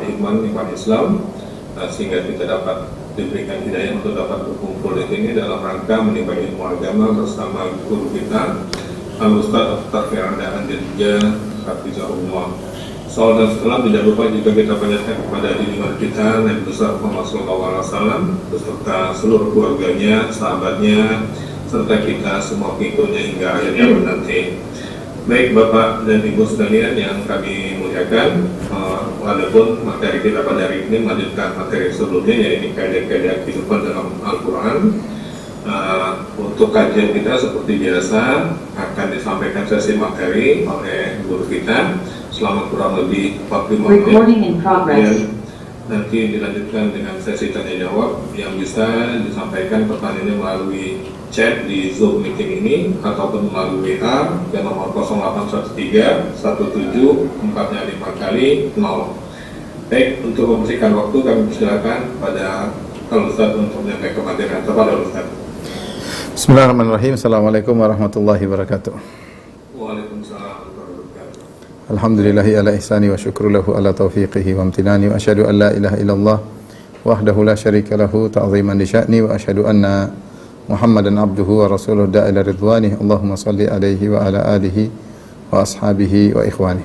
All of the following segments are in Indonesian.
iman Islam, sehingga kita dapat diberikan hidayah untuk dapat berkumpul di sini dalam rangka menimba ilmu agama bersama guru kita Al-Ustaz Dr. Firanda Andirja Hafizahullah. Salam dan salam tidak lupa juga kita panjatkan kepada junjungan kita Nabi besar Muhammad SAW beserta seluruh keluarganya, sahabatnya, serta kita semua pengikutnya hingga akhir zaman nanti. Baik Bapak dan Ibu sekalian yang kami muliakan, walaupun materi kita pada hari ini melanjutkan materi sebelumnya, yaitu kaidah-kaidah kehidupan dalam Al-Quran. Untuk kajian kita seperti biasa akan disampaikan sesi materi oleh guru kita selama kurang lebih 45 menit, dan nanti dilanjutkan dengan sesi tanya jawab yang bisa disampaikan pertanyaannya melalui chat di Zoom meeting ini ataupun melalui WA ke nomor 0813 1745 kali 0. Baik, untuk membersihkan waktu kami persilakan pada Al-Ustaz untuk menyampaikan materi. Kepada Al-Ustaz. Bismillahirrahmanirrahim. Assalamualaikum warahmatullahi wabarakatuh. Waalaikumsalam warahmatullahi wabarakatuh. Alhamdulillahi ala ihsani wa syukru lahu ala taufiqihi wa amtinani wa asyhadu an la ilaha illallah wahdahu la syarika lahu ta'ziman li sya'ni wa asyhadu anna Muhammadan abduhu wa rasuluhu da'ila ridwanih. Allahumma salli alaihi wa ala alihi wa ashabihi wa ikhwani.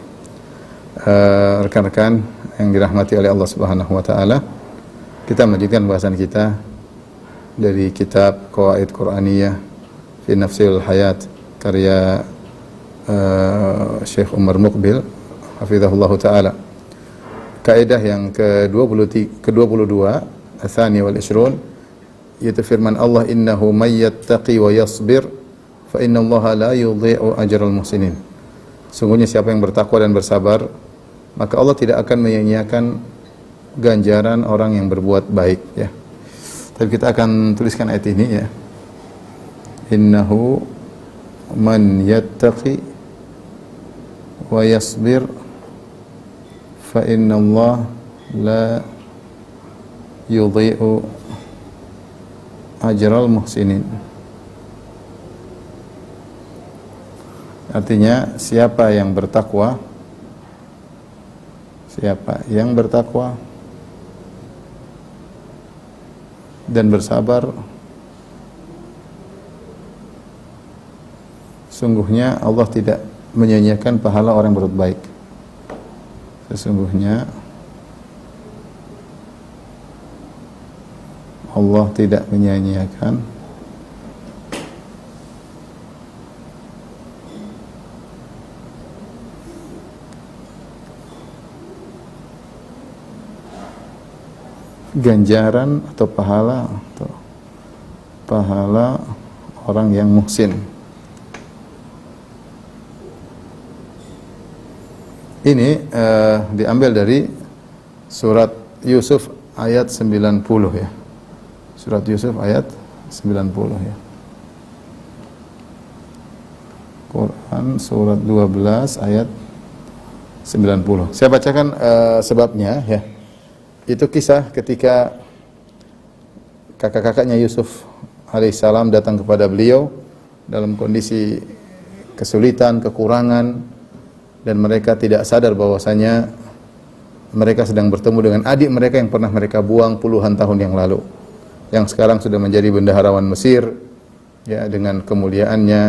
Rekan-rekan yang dirahmati oleh Allah Subhanahu wa taala, kita melanjutkan bahasan kita dari kitab Qawaid Quraniyah fi Nafsil Hayat karya Syekh Umar Muqbil hafizahullah taala. Kaidah yang ke-22 Ats-Tsani wal 20, yaitu firman Allah, innahu may yattaqi wa yasbir fa innallaha la yudhi'u ajral muhsinin. Sungguhnya siapa yang bertakwa dan bersabar, maka Allah tidak akan menyia-nyiakan ganjaran orang yang berbuat baik, ya. Tapi kita akan tuliskan ayat ini, ya. Innahu man yattaqi wa yasbir fa innallaha la yudhi'u ajral muhsinin. Artinya siapa yang bertakwa dan bersabar, sungguhnya Allah tidak menyia-nyiakan pahala orang yang berbuat baik. Sesungguhnya Allah tidak menyia-nyiakan ganjaran atau pahala orang yang muhsin. Ini diambil dari surat Yusuf ayat 90, ya. Surat Yusuf ayat 90, ya. Quran surat 12 ayat 90. Saya bacakan sebabnya, ya. Itu kisah ketika kakak-kakaknya Yusuf alaihissalam datang kepada beliau dalam kondisi kesulitan, kekurangan, dan mereka tidak sadar bahwasanya mereka sedang bertemu dengan adik mereka yang pernah mereka buang puluhan tahun yang lalu, yang sekarang sudah menjadi bendaharawan Mesir, ya, dengan kemuliaannya.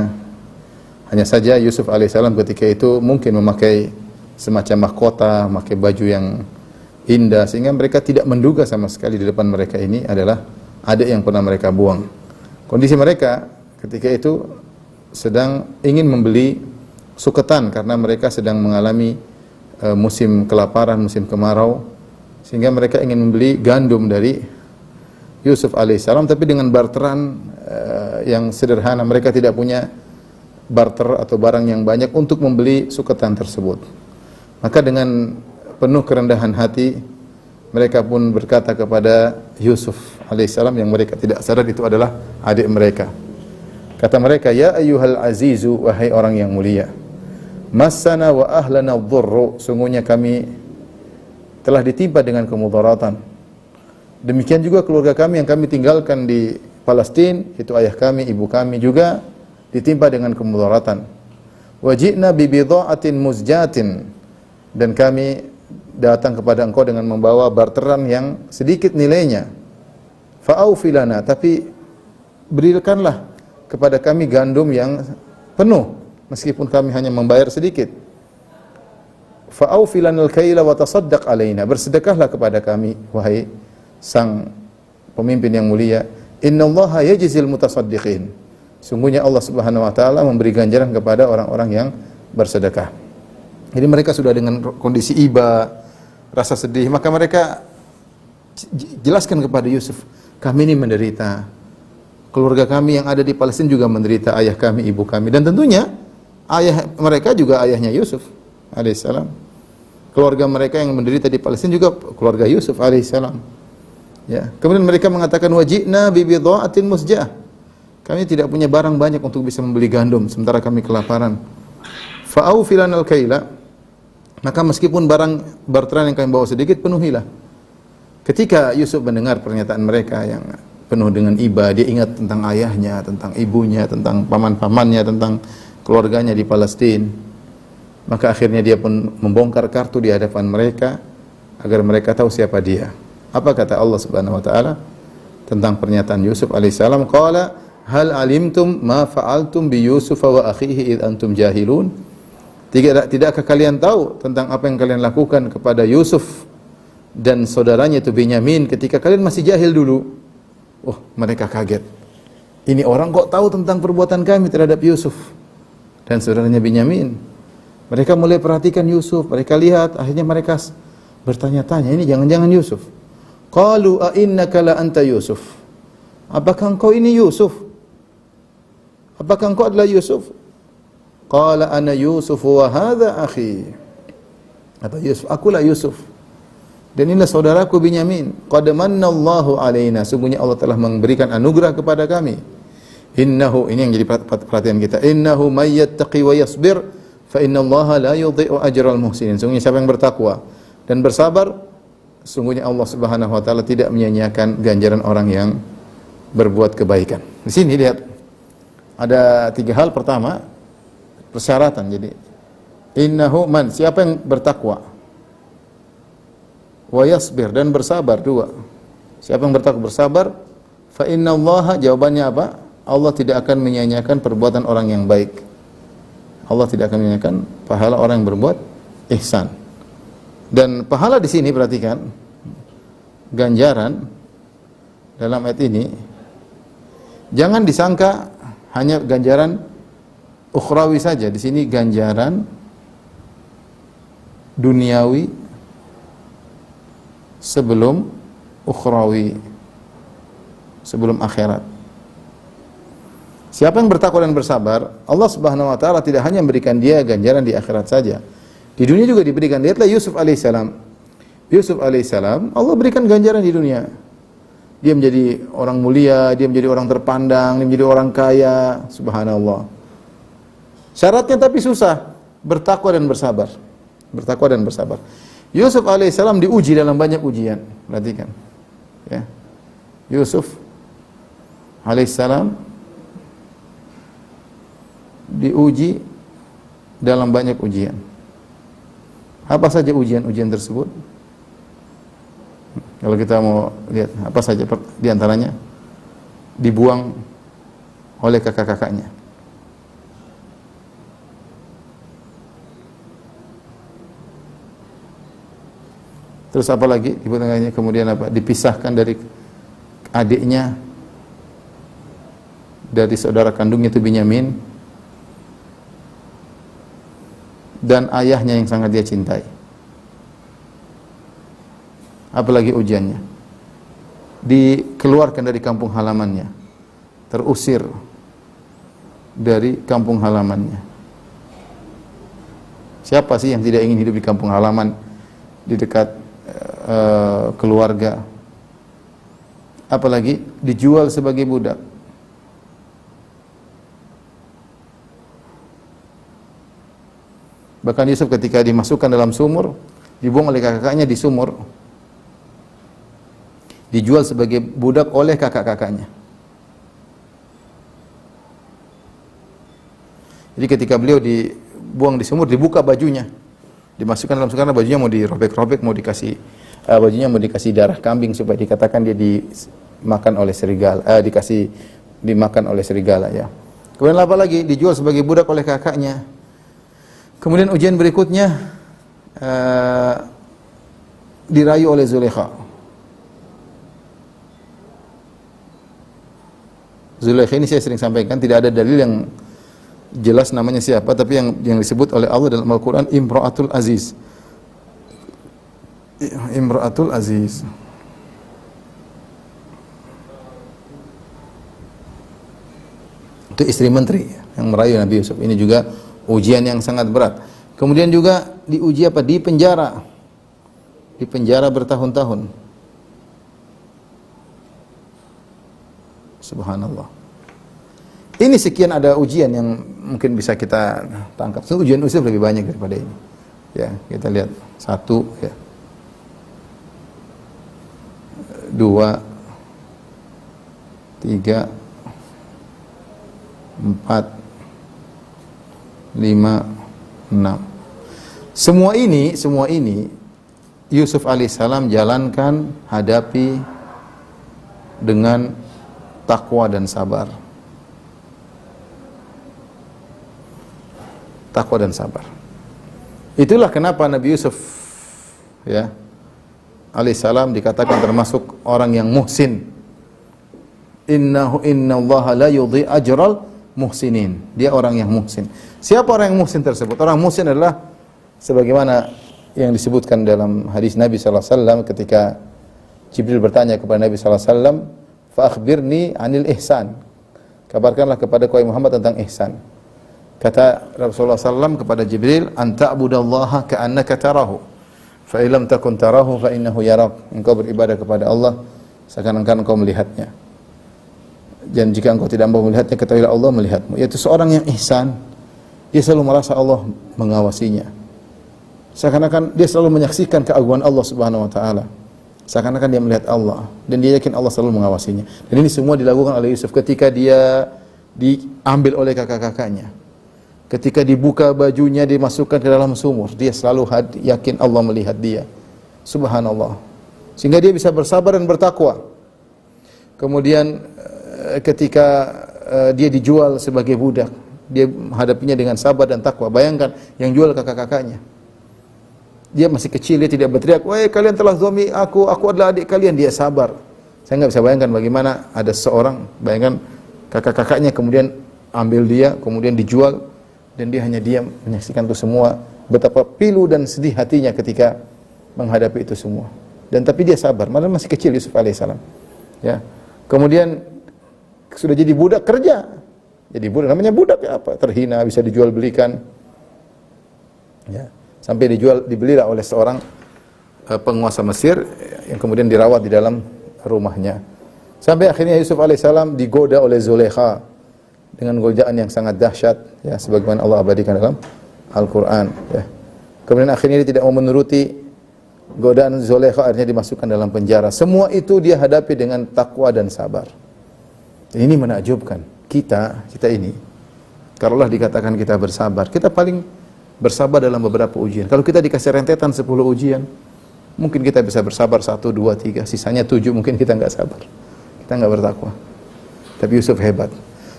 Hanya saja Yusuf alaihissalam ketika itu mungkin memakai semacam mahkota, memakai baju yang indah, sehingga mereka tidak menduga sama sekali di depan mereka ini adalah adik yang pernah mereka buang. Kondisi mereka ketika itu sedang ingin membeli suketan karena mereka sedang mengalami musim kelaparan, musim kemarau, sehingga mereka ingin membeli gandum dari Yusuf alaihissalam, tapi dengan barteran yang sederhana. Mereka tidak punya barter atau barang yang banyak untuk membeli suketan tersebut. Maka dengan penuh kerendahan hati, mereka pun berkata kepada Yusuf alaihissalam, yang mereka tidak sadar itu adalah adik mereka. Kata mereka, ya ayyuhal azizu, wahai orang yang mulia, massana wa ahlana dhurru, sungguhnya kami telah ditimpa dengan kemudaratan. Demikian juga keluarga kami yang kami tinggalkan di Palestina, itu ayah kami, ibu kami juga ditimpa dengan kemudaratan. Wa ji'na bi bidha'atin muzjatin, dan kami datang kepada engkau dengan membawa barteran yang sedikit nilainya. Fa'aufilana, tapi berikanlah kepada kami gandum yang penuh, meskipun kami hanya membayar sedikit. Fa'aufilanal kaila wa tasaddaq alaina, bersedekahlah kepada kami wahai sang pemimpin yang mulia. Innallaha yajzil mutasaddiqin, sungguhnya Allah Subhanahu wa taala memberi ganjaran kepada orang-orang yang bersedekah. Jadi mereka sudah dengan kondisi iba, rasa sedih, maka mereka jelaskan kepada Yusuf, kami ini menderita, keluarga kami yang ada di Palestina juga menderita, ayah kami, ibu kami, dan tentunya ayah mereka juga ayahnya Yusuf alaihissalam. Keluarga mereka yang menderita di Palestina juga keluarga Yusuf alaihissalam. Ya. Kemudian mereka mengatakan, wajibna bibidha'atin musjah, kami tidak punya barang banyak untuk bisa membeli gandum, sementara kami kelaparan. Fa'aufilanal kaila, maka meskipun barteran yang kami bawa sedikit, penuhilah. Ketika Yusuf mendengar pernyataan mereka yang penuh dengan iba, dia ingat tentang ayahnya, tentang ibunya, tentang paman-pamannya, tentang keluarganya di Palestina. Maka akhirnya dia pun membongkar kartu di hadapan mereka agar mereka tahu siapa dia. Apa kata Allah Subhanahu wa taala tentang pernyataan Yusuf alaihissalam? Qala hal alimtum ma fa'altum bi Yusuf wa akhihi id antum jahilun? Tidakkah kalian tahu tentang apa yang kalian lakukan kepada Yusuf dan saudaranya itu Binyamin ketika kalian masih jahil dulu? Oh, mereka kaget. Ini orang kok tahu tentang perbuatan kami terhadap Yusuf dan saudaranya Binyamin. Mereka mulai perhatikan Yusuf, mereka lihat, akhirnya mereka bertanya-tanya, ini jangan-jangan Yusuf. Qalu a innaka la anta Yusuf? Apakah engkau ini Yusuf? Apakah engkau adalah Yusuf? Qala ana Yusuf wa hadha akhi. Kata Yusuf, akulah Yusuf dan inilah saudaraku Binyamin. Qad manna Allahu alaina, sungguhnya Allah telah memberikan anugerah kepada kami. Innahu, ini yang jadi perhatian kita. Innahu may yattaqi wa yasbir fa innallaha la yudhi'u ajral muhsinin. Sungguhnya siapa yang bertakwa dan bersabar, sungguhnya Allah Subhanahu wa taala tidak menyia-nyiakan ganjaran orang yang berbuat kebaikan. Di sini lihat ada 3 hal. Pertama, persyaratan. Jadi innahu man, siapa yang bertakwa, wa yasbir, dan bersabar. 2, siapa yang bertakwa bersabar, fa innallaha, jawabannya apa? Allah tidak akan menyia-nyiakan perbuatan orang yang baik. Allah tidak akan menyia-nyiakan pahala orang yang berbuat ihsan. Dan pahala di sini perhatikan, ganjaran dalam ayat ini jangan disangka hanya ganjaran ukhrawi saja. Di sini ganjaran duniawi sebelum ukhrawi, sebelum akhirat. Siapa yang bertakwa dan bersabar, Allah Subhanahu wa taala tidak hanya memberikan dia ganjaran di akhirat saja, di dunia juga diberikan. Lihatlah Yusuf alaihissalam. Yusuf alaihissalam, Allah berikan ganjaran di dunia. Dia menjadi orang mulia, dia menjadi orang terpandang, dia menjadi orang kaya, subhanallah. Syaratnya tapi susah, bertakwa dan bersabar. Bertakwa dan bersabar. Yusuf alaihissalam diuji dalam banyak ujian. Perhatikan. Ya. Yusuf alaihissalam diuji dalam banyak ujian. Apa saja ujian-ujian tersebut? Kalau kita mau lihat apa saja di antaranya, dibuang oleh kakak-kakaknya. Terus apa lagi? Kemudian apa? Dipisahkan dari adiknya, dari saudara kandungnya itu Binyamin, dan ayahnya yang sangat dia cintai. Apalagi ujiannya? Dikeluarkan dari kampung halamannya, terusir dari kampung halamannya. Siapa sih yang tidak ingin hidup di kampung halaman, di dekat keluarga? Apalagi dijual sebagai budak. Bahkan Yusuf ketika dimasukkan dalam sumur, dibuang oleh kakak-kakaknya di sumur, dijual sebagai budak oleh kakak-kakaknya. Jadi ketika beliau dibuang di sumur, dibuka bajunya, Dimasukkan dalam karena bajunya mau dirobek-robek, mau dikasih bajunya mau dikasih darah kambing supaya dikatakan dia dimakan oleh serigala, dimakan oleh serigala ya. Kemudian apa lagi? Dijual sebagai budak oleh kakaknya. Kemudian ujian berikutnya dirayu oleh Zulaikha. Zulaikha ini saya sering sampaikan, tidak ada dalil yang jelas namanya siapa, tapi yang disebut oleh Allah dalam Al-Quran Imra'atul Aziz. Imra'atul Aziz. Itu istri menteri yang merayu Nabi Yusuf. Ini juga ujian yang sangat berat. Kemudian juga diuji apa? Di penjara. Di penjara bertahun-tahun. Subhanallah. Ini sekian ada ujian yang mungkin bisa kita tangkap. So, ujian Yusuf lebih banyak daripada ini. Ya, kita lihat 1 ya. 2 3 4 5 6. Semua ini Yusuf alaihissalam jalankan, hadapi dengan takwa dan sabar. Takwa dan sabar. Itulah kenapa Nabi Yusuf ya alaihissalam dikatakan termasuk orang yang muhsin. Innallaha la yudhi ajral muhsinin. Dia orang yang muhsin. Siapa orang yang muhsin tersebut? Orang muhsin adalah sebagaimana yang disebutkan dalam hadis Nabi sallallahu alaihi wasallam ketika Jibril bertanya kepada Nabi sallallahu alaihi wasallam, "Fa akhbirni 'anil ihsan." Kabarkanlah kepada kau Muhammad tentang ihsan. Kata Rasulullah SAW kepada Jibril, "Anta abudallaha ka'annaka tarahu, fa illam takun tarahu fa innahu yarak." Engkau beribadah kepada Allah seakan-akan engkau melihatnya. Dan jika engkau tidak mau melihatnya, ketahuilah Allah melihatmu. Yaitu seorang yang ihsan, dia selalu merasa Allah mengawasinya. Seakan-akan dia selalu menyaksikan keagungan Allah Subhanahu wa taala. Seakan-akan dia melihat Allah dan dia yakin Allah selalu mengawasinya. Dan ini semua dilakukan oleh Yusuf ketika dia diambil oleh kakak-kakaknya. Ketika dibuka bajunya, dimasukkan ke dalam sumur, dia selalu yakin Allah melihat dia. Subhanallah. Sehingga dia bisa bersabar dan bertakwa. Kemudian ketika dia dijual sebagai budak, dia menghadapinya dengan sabar dan takwa. Bayangkan yang jual kakak-kakaknya. Dia masih kecil, dia tidak berteriak, "Wahai kalian telah zalimi aku adalah adik kalian." Dia sabar. Saya nggak bisa bayangkan bagaimana ada seorang, bayangkan kakak-kakaknya kemudian ambil dia, kemudian dijual, dan dia hanya diam menyaksikan itu semua. Betapa pilu dan sedih hatinya ketika menghadapi itu semua. Dan tapi dia sabar, malah masih kecil Yusuf alaihissalam. Ya. Kemudian sudah jadi budak kerja. Jadi budak, namanya budak ya apa? Terhina, bisa dijual belikan. Ya. Sampai dibelilah oleh seorang penguasa Mesir yang kemudian dirawat di dalam rumahnya. Sampai akhirnya Yusuf alaihissalam digoda oleh Zulaikha dengan godaan yang sangat dahsyat, ya, sebagaimana Allah abadikan dalam Al-Quran. Ya. Kemudian akhirnya dia tidak mau menuruti godaan Zulaikha, akhirnya dimasukkan dalam penjara. Semua itu dia hadapi dengan takwa dan sabar. Ini menakjubkan. Kita ini, kalaulah dikatakan kita bersabar, kita paling bersabar dalam beberapa ujian. Kalau kita dikasih rentetan 10 ujian, mungkin kita bisa bersabar 1, 2, 3, sisanya 7 mungkin kita enggak sabar. Kita enggak bertakwa. Tapi Yusuf hebat.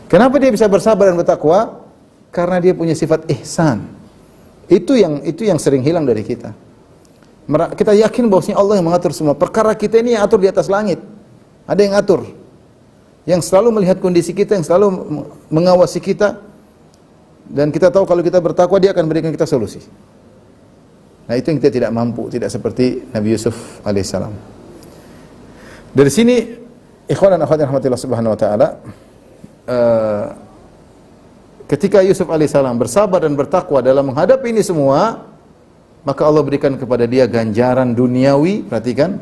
Kenapa dia bisa bersabar dan bertakwa? Karena dia punya sifat ihsan. Itu yang sering hilang dari kita. Kita yakin bahwasanya Allah yang mengatur semua. Perkara kita ini yang atur di atas langit. Ada yang atur. Yang selalu melihat kondisi kita, yang selalu mengawasi kita. Dan kita tahu kalau kita bertakwa, dia akan berikan kita solusi. Nah, itu yang kita tidak mampu, tidak seperti Nabi Yusuf alaihissalam. Dari sini, ikhwan dan akhwat yang rahmatillah subhanahu wa ta'ala, ketika Yusuf alaihissalam bersabar dan bertakwa dalam menghadapi ini semua, maka Allah berikan kepada dia ganjaran duniawi. Perhatikan,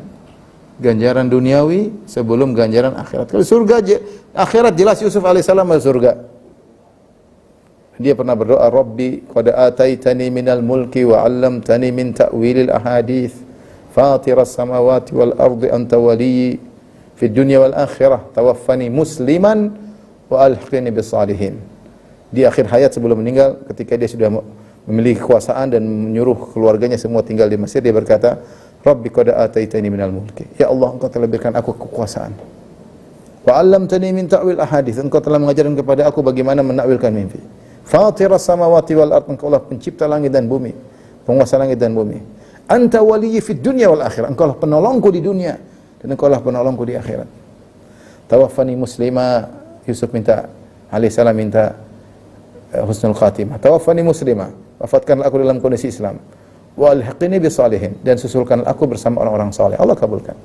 ganjaran duniawi sebelum ganjaran akhirat. Kalau surga akhirat jelas Yusuf alaihissalam masuk surga. Dia pernah berdoa, Rabbi qad ataitani minal mulki wa 'allamtani min ta'wilil ahadits fatiras samawati wal ardi anta waliyyi fid dunya wal akhirah tawaffani musliman wa alhiqni bis salihin. Di akhir hayat sebelum meninggal, ketika dia sudah memiliki kekuasaan dan menyuruh keluarganya semua tinggal di Mesir, dia berkata, Rabbi qad ataitani minal mulki. Ya Allah, Engkau telah berikan aku kekuasaan. Wa 'allamtani min ta'wil ahadits. Engkau telah mengajarkan kepada aku bagaimana menakwilkan mimpi. Fatiras samawati wal ardh. Engkau lah pencipta langit dan bumi, penguasa langit dan bumi. Anta waliyyi fid dunya wal akhirah. Engkau lah penolongku di dunia dan Engkau lah penolongku di akhirat. Tawaffani muslima. Yusuf minta alaihissalam minta husnul khatimah. Tawaffani muslima. Wafatkanlah aku dalam kondisi Islam. Wa alhiqni bisalihin, dan susulkanlah aku bersama orang-orang saleh. Allah kabulkan.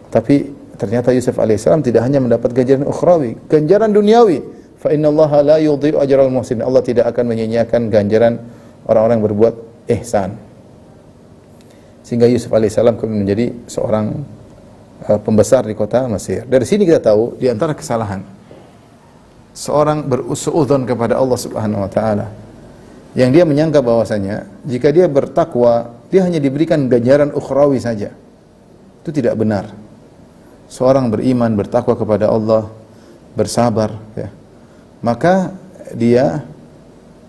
Tapi ternyata Yusuf alaihissalam tidak hanya mendapat ganjaran ukhrawi, ganjaran duniawi. Fa innallaha la yudhi'u ajral muhsinin. Allah tidak akan menyia-nyiakan ganjaran orang-orang yang berbuat ihsan. Sehingga Yusuf alaihissalam kemudian menjadi seorang pembesar di kota Mesir. Dari sini kita tahu di antara kesalahan seorang bersuudzon kepada Allah Subhanahu wa taala, yang dia menyangka bahwasanya jika dia bertakwa, dia hanya diberikan ganjaran ukhrawi saja. Itu tidak benar. Seorang beriman, bertakwa kepada Allah, bersabar, ya, maka dia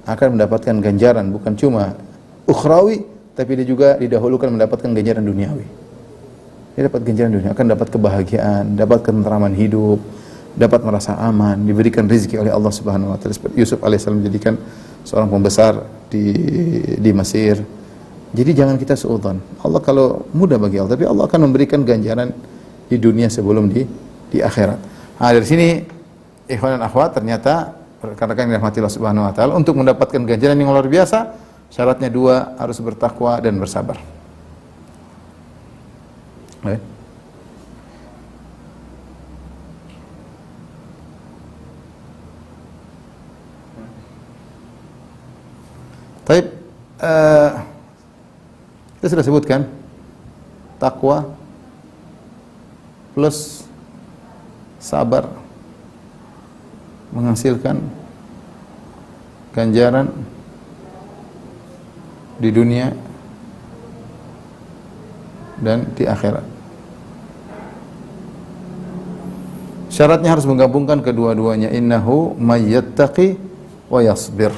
akan mendapatkan ganjaran bukan cuma ukhrawi, tapi dia juga didahulukan mendapatkan ganjaran duniawi. Dia dapat ganjaran dunia, akan dapat kebahagiaan, dapat ketenteraman hidup, dapat merasa aman, diberikan rezeki oleh Allah Subhanahu wa taala. Yusuf alaihissalam menjadikan seorang pembesar di Mesir. Jadi jangan kita suudzon. Allah kalau mudah bagi Allah, tapi Allah akan memberikan ganjaran di dunia sebelum di akhirat. Nah, dari sini ikhwan dan akhwat, ternyata rekan-rekan yang dirahmati Allah Subhanahu wa taala, untuk mendapatkan ganjaran yang luar biasa, syaratnya dua, harus bertakwa dan bersabar. Baik, kita sudah sebutkan takwa plus sabar menghasilkan ganjaran di dunia dan di akhirat. Syaratnya harus menggabungkan kedua-duanya. Innahu may yattaqi wa yasbir.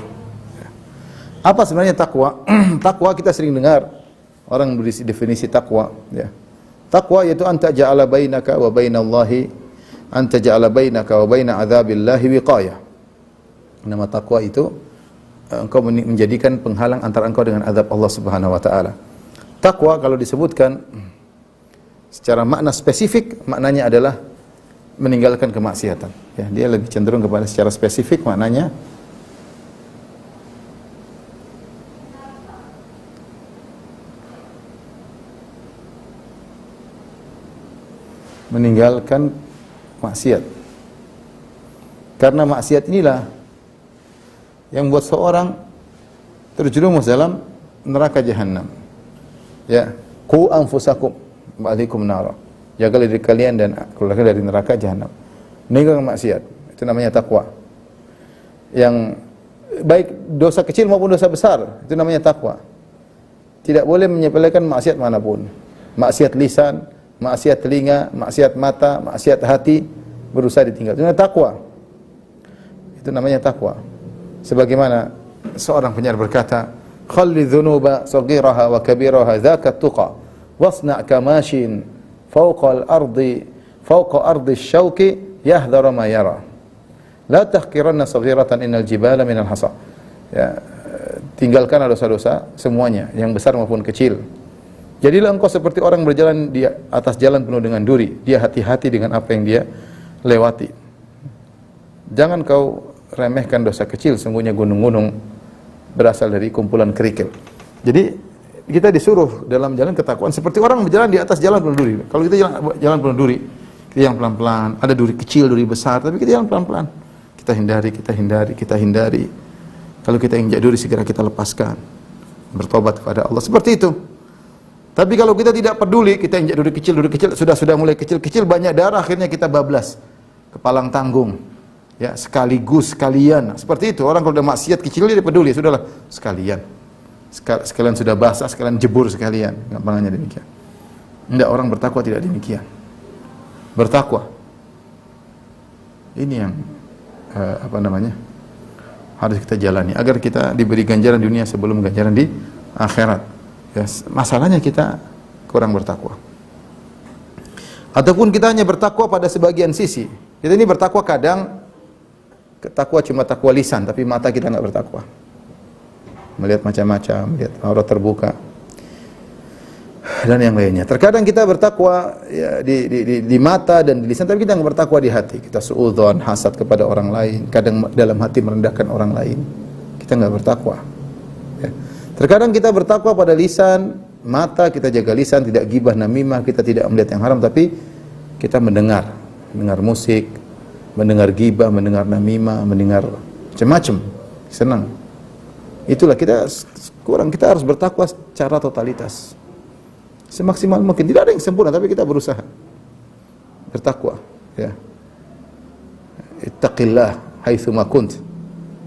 Apa sebenarnya takwa? Takwa kita sering dengar orang beri definisi takwa, ya. Takwa yaitu anta ja'ala bainaka wa bainallahi, anta ja'ala bainaka wa baina adzabillahi wiqayah. Nama takwa itu engkau menjadikan penghalang antara engkau dengan azab Allah Subhanahu wa taala. Takwa kalau disebutkan secara makna spesifik, maknanya adalah meninggalkan kemaksiatan. Ya, dia lebih cenderung kepada secara spesifik maknanya meninggalkan maksiat. Karena maksiat inilah yang membuat seorang terjerumus dalam neraka jahanam. Ya, qu anfusakum wa ahlikum nar. Jagalah diri kalian dan keluarga dari neraka jahanam. Meninggalkan maksiat, itu namanya takwa. Yang baik dosa kecil maupun dosa besar, itu namanya takwa. Tidak boleh menyepelekan maksiat manapun. Maksiat lisan, maksiat telinga, maksiat mata, maksiat hati, berusaha ditinggal. Itu namanya takwa. Itu namanya takwa. Sebagaimana seorang penyair berkata, "Khalli dhunuba saghiraha wa kabiraha dzaka tuqa, wasna' kamashin fawqa al-ardi asy-syauqi yahdharu ma yara. La tahqiranna saghiratan innal jibala minal hasa." Ya, tinggalkanlah dosa-dosa semuanya, yang besar maupun kecil. Jadilah engkau seperti orang berjalan di atas jalan penuh dengan duri. Dia hati-hati dengan apa yang dia lewati. Jangan kau remehkan dosa kecil, sungguhnya gunung-gunung berasal dari kumpulan kerikil. Jadi kita disuruh dalam jalan ketakwaan seperti orang berjalan di atas jalan penuh duri. Kalau kita jalan penuh duri, kita jalan pelan-pelan. Ada duri kecil, duri besar, tapi kita jalan pelan-pelan. Kita hindari. Kalau kita injak duri, segera kita lepaskan. Bertobat kepada Allah. Seperti itu. Tapi kalau kita tidak peduli, kita injak duri kecil, sudah mulai kecil-kecil, banyak darah, akhirnya kita bablas, kepalang tanggung, ya, sekaligus, sekalian. Seperti itu, orang kalau udah maksiat kecil dia peduli, sudahlah, sekalian sudah basah, sekalian jebur sekalian, gampangannya demikian. Tidak, orang bertakwa tidak demikian. Bertakwa, ini yang harus kita jalani agar kita diberi ganjaran dunia sebelum ganjaran di akhirat. Ya, masalahnya kita kurang bertakwa. Ataupun kita hanya bertakwa pada sebagian sisi. Kita ini bertakwa kadang takwa cuma takwa lisan, tapi mata kita enggak bertakwa. Melihat macam-macam, melihat aurat terbuka dan yang lainnya. Terkadang kita bertakwa ya, di mata dan di lisan, tapi kita enggak bertakwa di hati. Kita suudzon, hasad kepada orang lain, kadang dalam hati merendahkan orang lain. Kita enggak bertakwa. Ya. Terkadang kita bertakwa pada lisan, mata kita jaga lisan, tidak gibah namimah, kita tidak melihat yang haram, tapi kita mendengar musik, mendengar gibah, mendengar namimah, mendengar macam-macam, senang. Itulah kita kurang, kita harus bertakwa secara totalitas. Semaksimal mungkin, tidak ada yang sempurna, tapi kita berusaha bertakwa, ya. Ittaqillah haitsu ma kunt.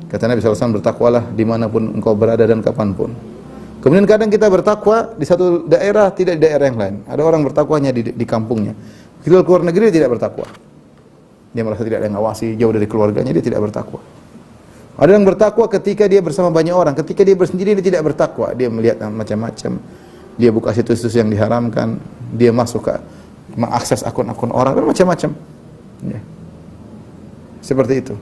Kata Nabi SAW, bertakwalah dimanapun engkau berada dan kapanpun. Kemudian kadang kita bertakwa di satu daerah, tidak di daerah yang lain. Ada orang bertakwanya di kampungnya. Ketika keluar negeri dia tidak bertakwa. Dia merasa tidak ada yang ngawasi, jauh dari keluarganya, dia tidak bertakwa. Ada yang bertakwa ketika dia bersama banyak orang, ketika dia bersendiri dia tidak bertakwa. Dia melihat macam-macam. Dia buka situs-situs yang diharamkan, dia masuk ke mengakses akun-akun orang dan macam-macam. Ya. Seperti itu.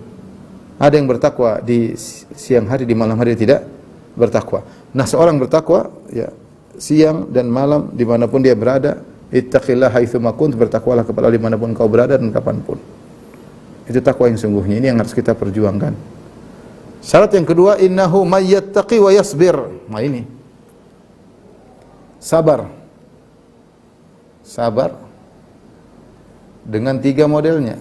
Ada yang bertakwa di siang hari, di malam hari tidak bertakwa. Nah, seorang bertakwa ya siang dan malam dimanapun dia berada. Ittaqillah haitsu ma kunt, bertakwalah kepada Allah dimanapun kau berada dan kapanpun. Itu takwa yang sungguhnya, ini yang harus kita perjuangkan. Syarat yang kedua, innahu may yattaqi wa yasbir. Nah ini. Sabar. Sabar dengan 3 modelnya.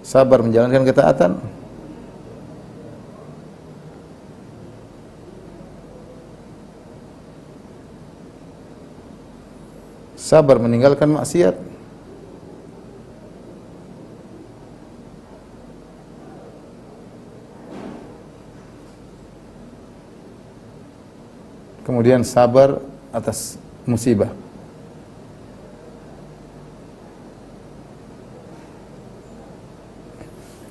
Sabar menjalankan ketaatan. Sabar meninggalkan maksiat. Kemudian sabar atas musibah.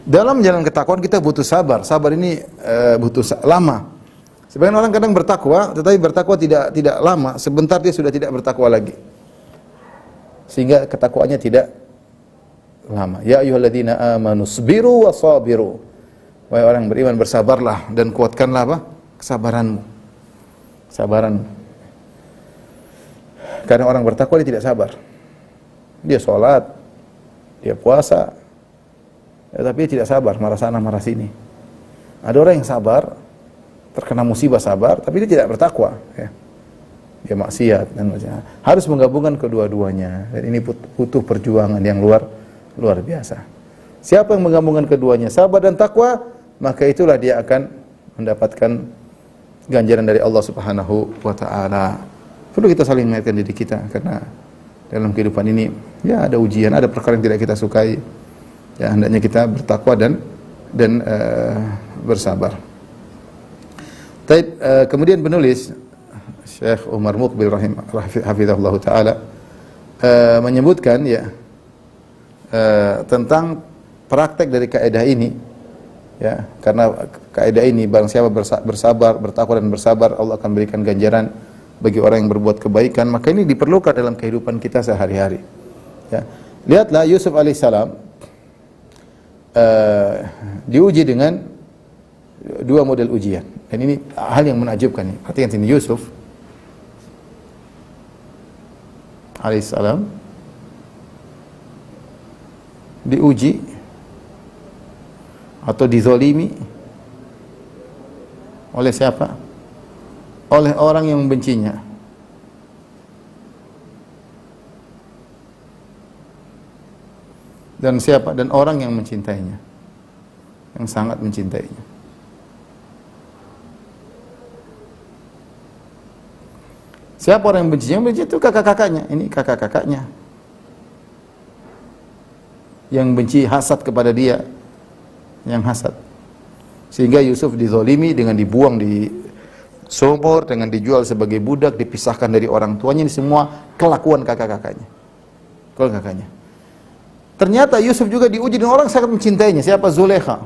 Dalam jalan ketakwaan kita butuh sabar. Sabar ini butuh lama. Sebagian orang kadang bertakwa, tetapi bertakwa tidak lama. Sebentar dia sudah tidak bertakwa lagi. Sehingga ketakwaannya tidak lama. Ya ayyuhalladzina amanu sabiru wa sabiru. Wahai orang beriman, bersabarlah dan kuatkanlah apa? Kesabaranmu. Sabaran. Karena orang bertakwa dia tidak sabar. Dia sholat, dia puasa, ya, tapi dia tidak sabar, marah sana marah sini. Ada orang yang sabar, terkena musibah sabar, tapi dia tidak bertakwa. Ya. Dia maksiat dan macam. Harus menggabungkan kedua-duanya. Dan ini butuh perjuangan yang luar biasa. Siapa yang menggabungkan keduanya, sabar dan takwa, maka itulah dia akan mendapatkan ganjaran dari Allah Subhanahu wa taala. Perlu kita saling mengingatkan diri kita karena dalam kehidupan ini ya ada ujian, ada perkara yang tidak kita sukai. Ya hendaknya kita bertakwa dan bersabar. Kemudian penulis Syekh Umar Muqbil hafizahullah taala menyebutkan ya tentang praktek dari kaidah ini. Ya, karena kaidah ini barang siapa bersabar, bertakwa dan bersabar, Allah akan berikan ganjaran bagi orang yang berbuat kebaikan. Maka ini diperlukan dalam kehidupan kita sehari-hari. Ya. Lihatlah Yusuf alaihissalam diuji dengan 2 model ujian. Dan ini hal yang menakjubkan nih. Perhatikan sini, Yusuf alaihissalam diuji atau dizolimi oleh siapa? Oleh orang yang membencinya. Dan siapa? Dan orang yang mencintainya, yang sangat mencintainya. Siapa orang yang bencinya? Yang benci itu kakak-kakaknya. Ini kakak-kakaknya yang benci, hasad kepada dia, yang hasad. Sehingga Yusuf dizolimi dengan dibuang di sumur, dengan dijual sebagai budak, dipisahkan dari orang tuanya. Ini semua kelakuan kakak-kakaknya. Ternyata Yusuf juga diuji dengan orang sangat mencintainya. Siapa? Zulekha.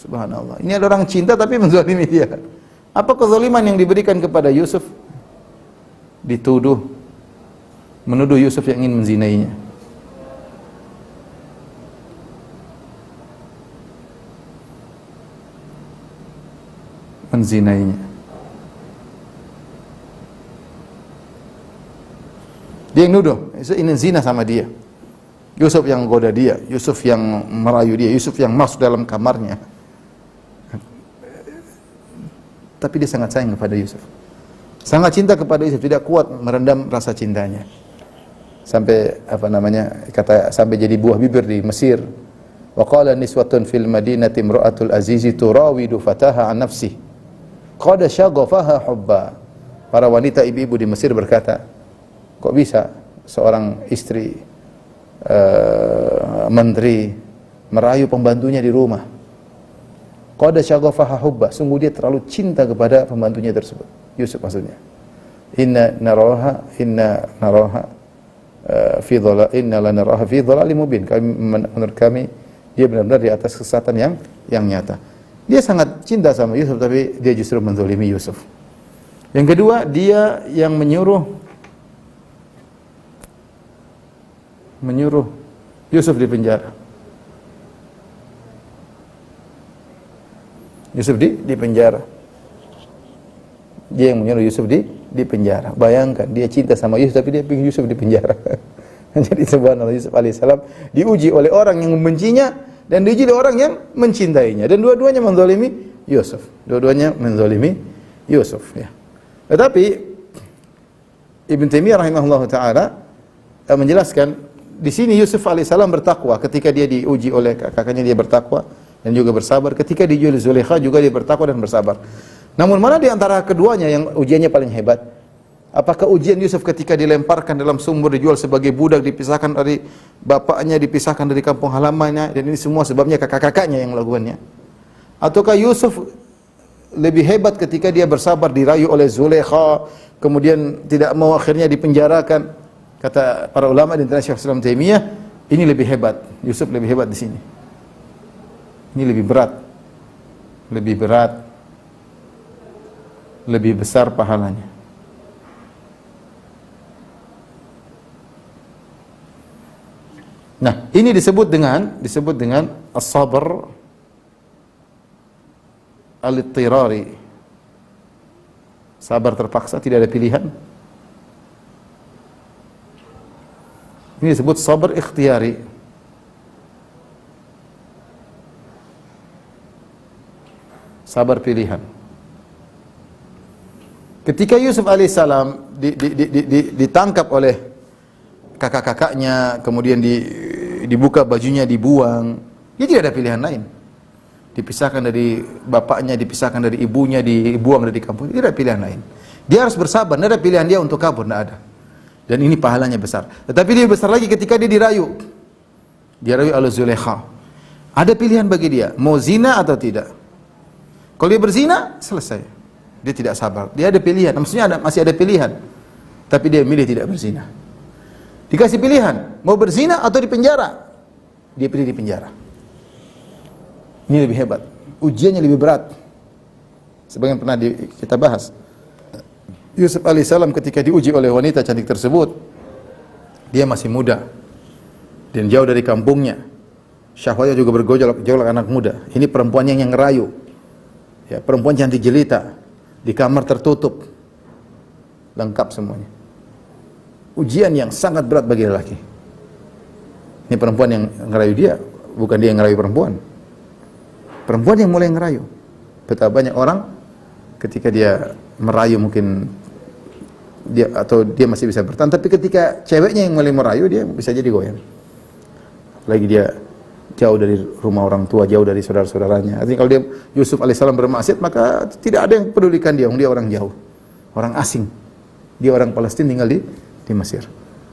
Subhanallah. Ini ada orang cinta tapi menzalimi dia. Apa kezaliman yang diberikan kepada Yusuf? Dituduh, menuduh Yusuf yang ingin menzinainya. Menzinainya. Dia yang nuduh, ini zina sama dia. Yusuf yang goda dia, Yusuf yang merayu dia, Yusuf yang masuk dalam kamarnya. Tapi dia sangat sayang kepada Yusuf. Sangat cinta kepada Yusuf, tidak kuat merendam rasa cintanya. Sampai sampai jadi buah bibir di Mesir. Wa qala niswatun fil madinati imra'atul azizi turawidu fataha an nafsihi. Qad syaghafaha hubba. Para wanita ibu-ibu di Mesir berkata, kok bisa seorang istri menteri merayu pembantunya di rumah? Qad syaghafaha hubba. Sungguh dia terlalu cinta kepada pembantunya tersebut. Yusuf maksudnya. Inna lanaraha fi dhalalin mubin. Menurut kami dia benar-benar di atas kesesatan yang nyata. Dia sangat cinta sama Yusuf, tapi dia justru menzalimi Yusuf. Yang kedua, dia yang menyuruh Yusuf di penjara. Yusuf di penjara. Dia yang menyuruh Yusuf di penjara. Bayangkan, dia cinta sama Yusuf tapi dia ingin Yusuf di penjara. Jadi subhanallah, Yusuf alaihissalam diuji oleh orang yang membencinya dan diuji oleh orang yang mencintainya, dan dua-duanya menzalimi Yusuf. Dua-duanya menzalimi Yusuf, ya. Tetapi Ibn Taimiyah rahimahullah taala menjelaskan di sini Yusuf alaihissalam bertakwa ketika dia diuji oleh kakaknya, dia bertakwa dan juga bersabar. Ketika diuji oleh Zulekha juga dia bertakwa dan bersabar. Namun mana di antara keduanya yang ujiannya paling hebat? Apakah ujian Yusuf ketika dilemparkan dalam sumur, dijual sebagai budak, dipisahkan dari bapaknya, dipisahkan dari kampung halamannya, dan ini semua sebabnya kakak-kakaknya yang melakukannya? Ataukah Yusuf lebih hebat ketika dia bersabar, dirayu oleh Zulekha, kemudian tidak mau, akhirnya dipenjarakan? Kata para ulama di antara Syekh Islam Taimiyah, ini lebih hebat. Yusuf lebih hebat di sini. Ini lebih berat. Lebih besar pahalanya. Nah, ini disebut dengan as-sabr al-ittirari. Sabar terpaksa, tidak ada pilihan. Ini disebut sabar ikhtiyari. Sabar pilihan. Ketika Yusuf alaihissalam ditangkap oleh kakak-kakaknya, kemudian dibuka bajunya, dibuang, dia tidak ada pilihan lain. Dipisahkan dari bapaknya, dipisahkan dari ibunya, dibuang dari kampung, tidak ada pilihan lain. Dia harus bersabar, tidak ada pilihan dia untuk kabur, tidak ada. Dan ini pahalanya besar. Tetapi dia besar lagi ketika dia dirayu oleh Zulekha. Ada pilihan bagi dia, mau zina atau tidak. Kalau dia berzina, selesai. Dia tidak sabar. Dia ada pilihan, maksudnya masih ada pilihan. Tapi dia milih tidak berzina. Dikasih pilihan, mau berzina atau di penjara. Dia pilih di penjara. Ini lebih hebat. Ujiannya lebih berat. Sebagaimana pernah kita bahas. Yusuf alaihissalam ketika diuji oleh wanita cantik tersebut, dia masih muda dan jauh dari kampungnya. Syahwatnya juga bergejolak anak muda. Ini perempuan yang ngerayu. Ya, perempuan cantik jelita di kamar tertutup. Lengkap semuanya. Ujian yang sangat berat bagi lelaki. Ini perempuan yang ngerayu dia, bukan dia yang ngerayu perempuan. Perempuan yang mulai ngerayu. Betapa banyak orang ketika dia merayu mungkin dia masih bisa bertahan, tapi ketika ceweknya yang mulai merayu, dia bisa jadi goyang. Lagi dia jauh dari rumah orang tua, jauh dari saudara-saudaranya. Artinya kalau dia Yusuf alaihissalam bermaksiat, maka tidak ada yang pedulikan dia. Dia orang jauh, orang asing. Dia orang Palestina tinggal di Mesir.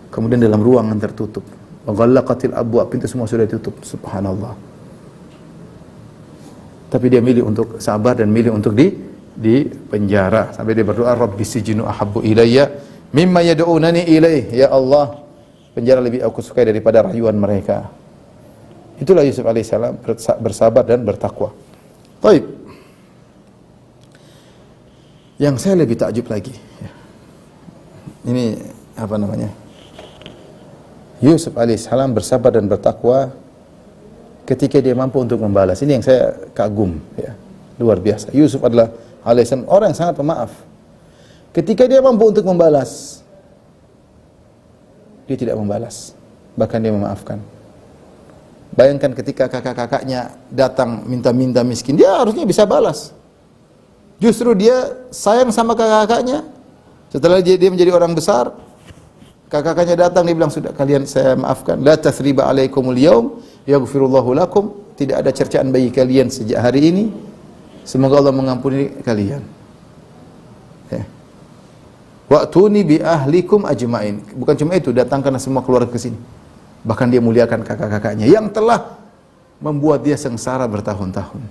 Kemudian dalam ruangan tertutup. Waghallaqatil abwab, pintu semua sudah ditutup. Subhanallah. Tapi dia milih untuk sabar dan milih untuk di penjara. Sampai dia berdoa, Rabbi sijinu ahabbu ilayya Mimma yad'unani ilaih, ya Allah, penjara lebih aku sukai daripada rayuan mereka. Itulah Yusuf alaihissalam, bersabar dan bertakwa. Baik. Yang saya lebih takjub lagi, ini apa namanya? Yusuf alaihissalam bersabar dan bertakwa ketika dia mampu untuk membalas. Ini yang saya kagum, ya. Luar biasa. Yusuf adalah alaihissalam orang yang sangat pemaaf. Ketika dia mampu untuk membalas, dia tidak membalas, bahkan dia memaafkan. Bayangkan ketika kakak-kakaknya datang minta-minta miskin, dia harusnya bisa balas. Justru dia sayang sama kakak-kakaknya. Setelah dia menjadi orang besar, kakak-kakaknya datang, dia bilang, sudah kalian saya maafkan. La tathriba alaikumul yaum yaghfirullahu lakum. Tidak ada cercaan bagi kalian sejak hari ini. Semoga Allah mengampuni kalian. Wa'tuni bi ahlikum ajmain. Bukan cuma itu, datangkanlah semua keluarga ke sini. Bahkan dia muliakan kakak-kakaknya yang telah membuat dia sengsara bertahun-tahun.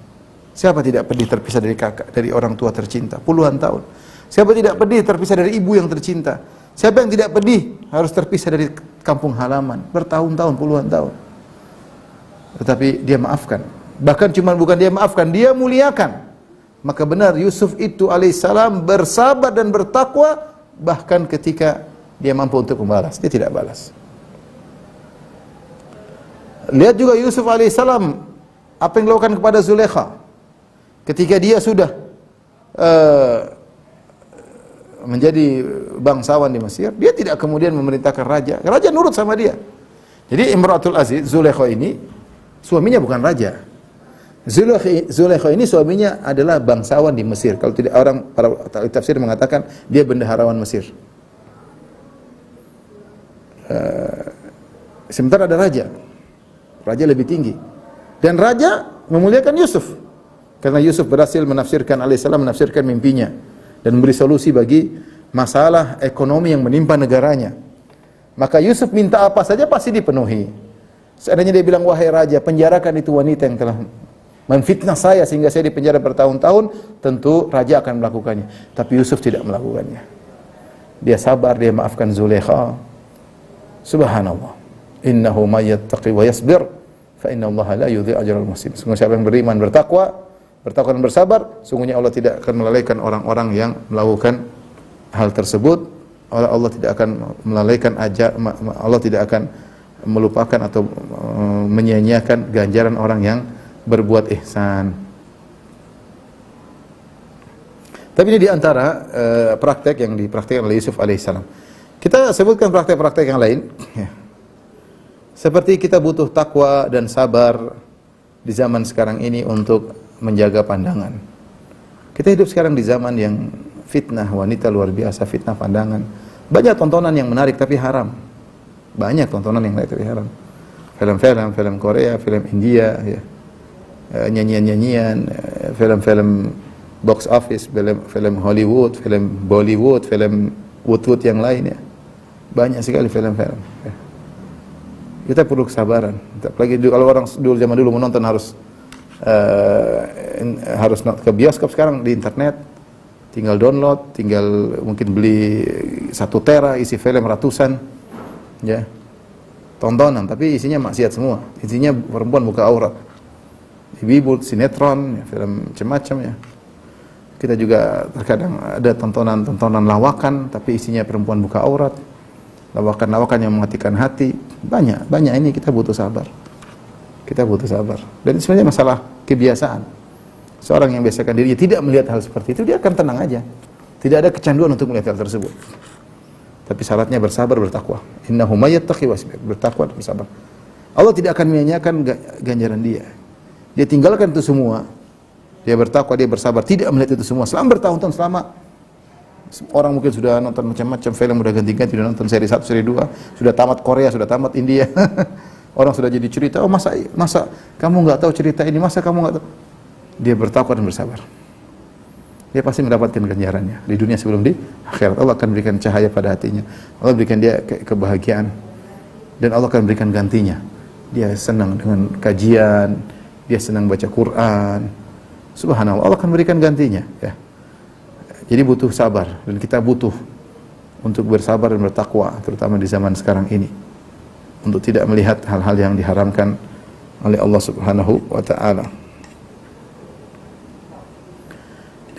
Siapa tidak pedih terpisah dari kakak, dari orang tua tercinta puluhan tahun? Siapa tidak pedih terpisah dari ibu yang tercinta? Siapa yang tidak pedih harus terpisah dari kampung halaman bertahun-tahun, puluhan tahun? Tetapi dia maafkan. Bahkan cuma bukan dia maafkan, dia muliakan. Maka benar Yusuf itu alaihissalam bersabar dan bertakwa bahkan ketika dia mampu untuk membalas, dia tidak balas. Lihat juga Yusuf alaihissalam apa yang dilakukan kepada Zulaikha ketika dia sudah menjadi bangsawan di Mesir. Dia tidak kemudian memerintahkan raja. Raja nurut sama dia. Jadi Imratul Aziz, Zulaikha ini suaminya bukan raja. Zulaikha ini suaminya adalah bangsawan di Mesir. Kalau tidak, orang para tafsir mengatakan dia bendaharawan Mesir. Sementara ada raja. Raja lebih tinggi. Dan raja memuliakan Yusuf. Karena Yusuf berhasil menafsirkan alaihissalam menafsirkan mimpinya dan memberi solusi bagi masalah ekonomi yang menimpa negaranya. Maka Yusuf minta apa saja pasti dipenuhi. Seandainya dia bilang, wahai raja, penjarakan itu wanita yang telah menfitnah saya sehingga saya dipenjara bertahun-tahun, tentu raja akan melakukannya. Tapi Yusuf tidak melakukannya. Dia sabar, dia maafkan Zulaikha. Subhanallah. Innahu may yattaqi wa yasbir fa innallaha la yudhi'u ajral muhsin. Sungguh siapa yang beriman, bertakwa dan bersabar, sungguhnya Allah tidak akan melalaikan orang-orang yang melakukan hal tersebut. Allah tidak akan melalaikan Allah tidak akan melupakan atau menyia-nyiakan ganjaran orang yang berbuat ihsan. Tapi ini diantara praktek yang dipraktikkan oleh Yusuf alaihissalam. Kita sebutkan praktek-praktek yang lain. Seperti kita butuh takwa dan sabar di zaman sekarang ini untuk menjaga pandangan. Kita hidup sekarang di zaman yang fitnah wanita luar biasa, fitnah pandangan. Banyak tontonan yang menarik tapi haram. Banyak tontonan yang menarik tapi haram. Film Korea, film India, ya. Nyanyian-nyanyian, film-film box office, film Hollywood, film Bollywood, film Wood yang lain, ya. Banyak sekali film-film. Ya. Kita perlu kesabaran. Apalagi kalau orang zaman dulu menonton harus ke bioskop, sekarang di internet tinggal download, tinggal mungkin beli 1 tera isi film ratusan, ya. Tontonan tapi isinya maksiat semua. Isinya perempuan buka aurat. Ibu sinetron, ya, film macam-macam, ya. Kita juga terkadang ada tontonan lawakan tapi isinya perempuan buka aurat. Lawakan-lawakan yang mematikan hati. Banyak ini kita butuh sabar. Kita butuh sabar. Dan sebenarnya masalah kebiasaan. Seorang yang biasakan dirinya tidak melihat hal seperti itu, dia akan tenang aja. Tidak ada kecanduan untuk melihat hal tersebut. Tapi syaratnya bersabar, bertakwa. Innahu may yattaqi wa yasbir, bertakwa dan bersabar. Allah tidak akan menyanyiakan ganjaran dia. Dia tinggalkan itu semua. Dia bertakwa, dia bersabar, tidak melihat itu semua selama bertahun-tahun, selama orang mungkin sudah nonton macam-macam film, sudah ganti-ganti, sudah nonton seri 1, seri 2, sudah tamat Korea, sudah tamat India. Orang sudah jadi cerita, oh masa kamu nggak tahu cerita ini, masa kamu nggak tahu? Dia bertakwa dan bersabar. Dia pasti mendapatkan ganjarannya di dunia sebelum di akhirat. Allah akan berikan cahaya pada hatinya. Allah berikan dia kebahagiaan dan Allah akan berikan gantinya. Dia senang dengan kajian, dia senang baca Quran. Subhanallah, Allah akan berikan gantinya, ya. Jadi butuh sabar dan kita butuh untuk bersabar dan bertakwa, terutama di zaman sekarang ini, untuk tidak melihat hal-hal yang diharamkan oleh Allah Subhanahu wa taala.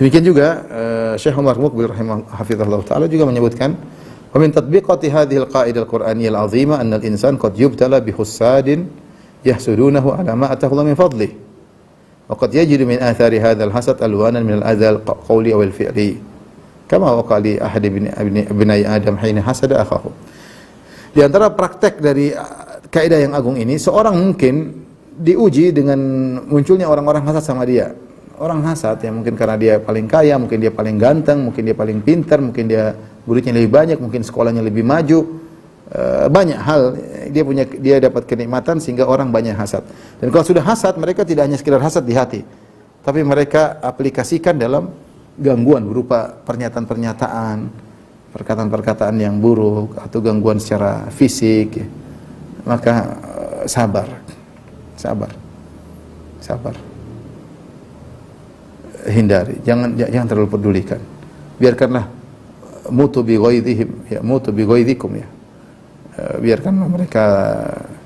Demikian juga Syekh Umar Muqbil rahimahullah taala juga menyebutkan, wa min tatbiqati hadhihi al-qa'idah al-Qur'aniyyah al-'azimah anna al-insan qad yubtala bi hussadin yahsudunahu ala ma atahu Allah min fadlih. Wa qad yajidu min athari hadha al-hasad alwanan min al-adha al-qawli aw al-fi'li. Kama waqa li ahad ibni Adam hina hasada akhahu. Di antara praktek dari kaidah yang agung ini, seorang mungkin diuji dengan munculnya orang-orang hasad sama dia. Orang hasad ya mungkin karena dia paling kaya, mungkin dia paling ganteng, mungkin dia paling pintar, mungkin dia muridnya lebih banyak, mungkin sekolahnya lebih maju. Banyak hal dia dapat kenikmatan sehingga orang banyak hasad. Dan kalau sudah hasad, mereka tidak hanya sekedar hasad di hati, tapi mereka aplikasikan dalam gangguan berupa pernyataan-pernyataan, perkataan-perkataan yang buruk atau gangguan secara fisik. Maka sabar. Hindari, jangan terlalu pedulikan. Biarkanlah mutu bi ghaidhihim, ya mutu bi ghaidhikum ya. Biarkanlah mereka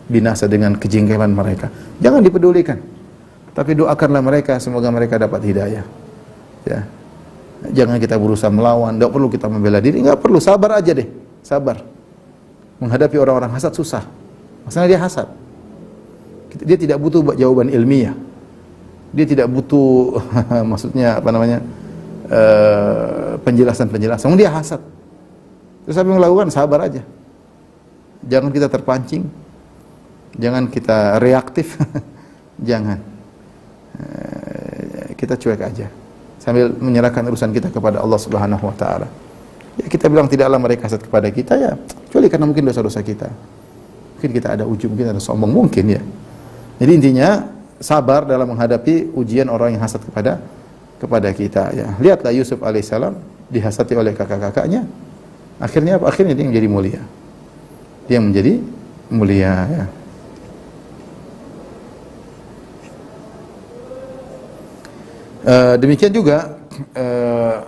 binasa dengan kejengkelan mereka. Jangan dipedulikan. Tapi doakanlah mereka semoga mereka dapat hidayah. Ya. Jangan kita berusaha melawan, enggak perlu kita membela diri, enggak perlu, sabar aja deh. Sabar. Menghadapi orang-orang hasad susah. Masalahnya dia hasad. Dia tidak butuh jawaban ilmiah. Dia tidak butuh maksudnya apa namanya? Penjelasan-penjelasan. Dia hasad. Terus apa yang melakukan? Sabar aja. Jangan kita terpancing. Jangan kita reaktif. Jangan. Kita cuek aja. Sambil menyerahkan urusan kita kepada Allah Subhanahu wa taala. Ya, kita bilang tidaklah mereka hasad kepada kita ya, kecuali karena mungkin dosa-dosa kita. Mungkin kita ada ujub, mungkin ada sombong, mungkin ya. Jadi intinya sabar dalam menghadapi ujian orang yang hasad kepada kita ya. Lihatlah Yusuf alaihissalam dihasati oleh kakak-kakaknya. Akhirnya apa? Akhirnya dia menjadi mulia. Dia menjadi mulia ya. Demikian juga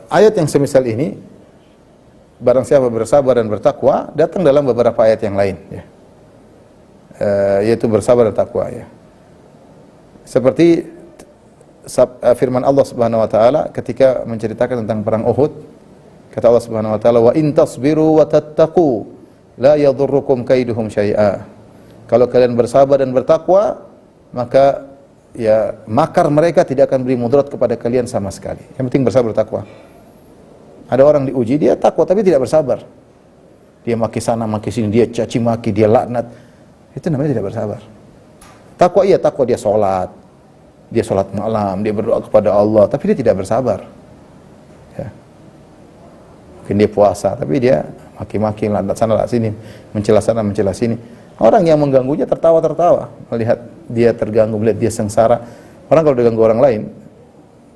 ayat yang semisal ini, barang siapa bersabar dan bertakwa, datang dalam beberapa ayat yang lain ya. Yaitu bersabar dan takwa ya. Seperti firman Allah Subhanahu wa taala ketika menceritakan tentang perang Uhud, kata Allah Subhanahu wa taala, wa in tasbiru wa tattaqu la yadhurrukum kaiduhum syai'a. Kalau kalian bersabar dan bertakwa, maka ya makar mereka tidak akan beri mudarat kepada kalian sama sekali. Yang penting bersabar bertakwa. Ada orang diuji, dia takwa tapi tidak bersabar. Dia maki sana, maki sini, dia caci maki, dia laknat. Itu namanya tidak bersabar. Takwa iya, takwa dia sholat malam, dia berdoa kepada Allah, tapi dia tidak bersabar. Ya. Mungkin dia puasa, tapi dia maki-maki, laknat sana, laknat sini, mencela sana, mencela sini. Orang yang mengganggunya tertawa-tertawa, melihat dia terganggu, melihat dia sengsara. Orang kalau diganggu orang lain,